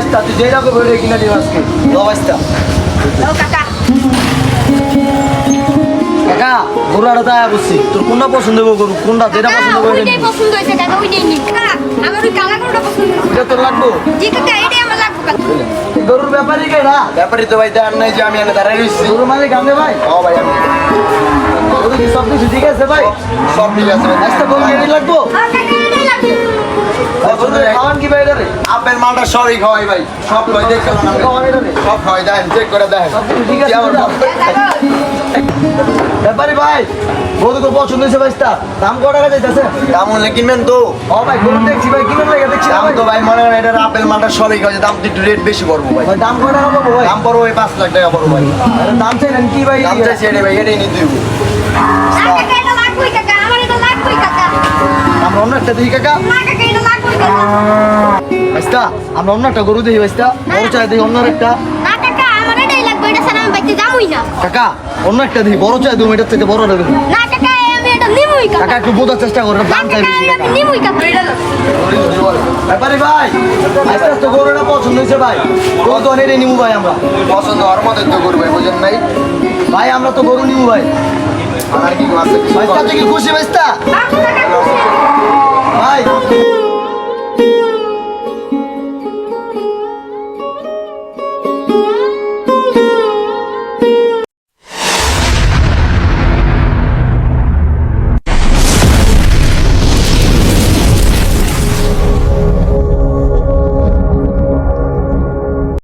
বাইস্তা তুই যেই রকম বেড়ে কিনা দিন আজকে লো বাইস্তা কাকা কাকা গরুটা তাই বসছি তোর কোনটা পছন্দ হবে গরু কোনটা যেটা পছন্দ করে ওইটাই পছন্দ হয়েছে কাকা ওইটাই নিন কাকা আমার ওই কালা গরুটা পছন্দ হয়েছে এটা তোর লাগবো জি কাকা এটাই আমার লাগবে কাকা গরুর ব্যাপারই কে না ব্যাপারই তো ভাই দেন নাই যে আমি এনে দাঁড়াই রইছি গরু মালিক আমি ভাই ও ভাই আমি গরু কি সব কিছু ঠিক আছে ভাই সব ঠিক আছে ভাই একটা গরু এনে লাগবো আর কাকা এটাই লাগবে খাওয়ান কি ভাই এটা রে আপেল মালটা সবই খাওয়াই ভাই সব লয় দেখে খাওয়ান এটা রে সব খাওয়াই দেন চেক করে দেন সব কিছু ঠিক আছে আমার তো? ব্যাপারী ভাই গরু তো পছন্দ হয়েছে বাইস্তা দাম কত টাকা যাইতেছে দাম হলে কিনবেন তো ও ভাই গরু দেখছি ভাই কিনে লাগে দেখছি দাম তো ভাই মনে করেন এটার আপেল মালটা সবই খাওয়াই দাম তো একটু রেট বেশি পড়বো ভাই ভাই দাম কত টাকা পাবো ভাই দাম পড়বো ভাই 5 লাখ টাকা পড়বো ভাই আরে দাম চাইলেন কি ভাই দাম চাইছি এটাই ভাই এটাই নিতে দিব আর কাকা এটা লাগবে কাকা আমার এটা লাগবে কাকা আমরা অন্য একটা দিই কাকা না কাকা এটা লাগবে কাকা বাইস্তা আমরা অন্য একটা গরু দিই বাইস্তা বড় চাই দিই অন্য একটা না কাকা আমার এটাই লাগবে এটা ছাড়া আমি বাইতে যাবই না কাকা অন্য একটা দিই বড় চাই দিই এটার থেকে বড় দেবে না কাকা আমি এটা নিমুই কাকা কাকা একটু বোঝার চেষ্টা করো না দাম চাই কাকা বেশি আমি কাকা নিমুই কাকা এটা ব্যাপারী ভাই আস্তে আস্তে গরুটা পছন্দ হয়েছে ভাই গরু তো অনেক নিমু ভাই আমরা পছন্দ হওয়ার মতো তো করবে বুঝেন নাই ভাই আমরা তো গরু নিমু ভাই আর কি আছে বাইস্তা তুই কি খুশি বাইস্তা কাকা খুশি ভাই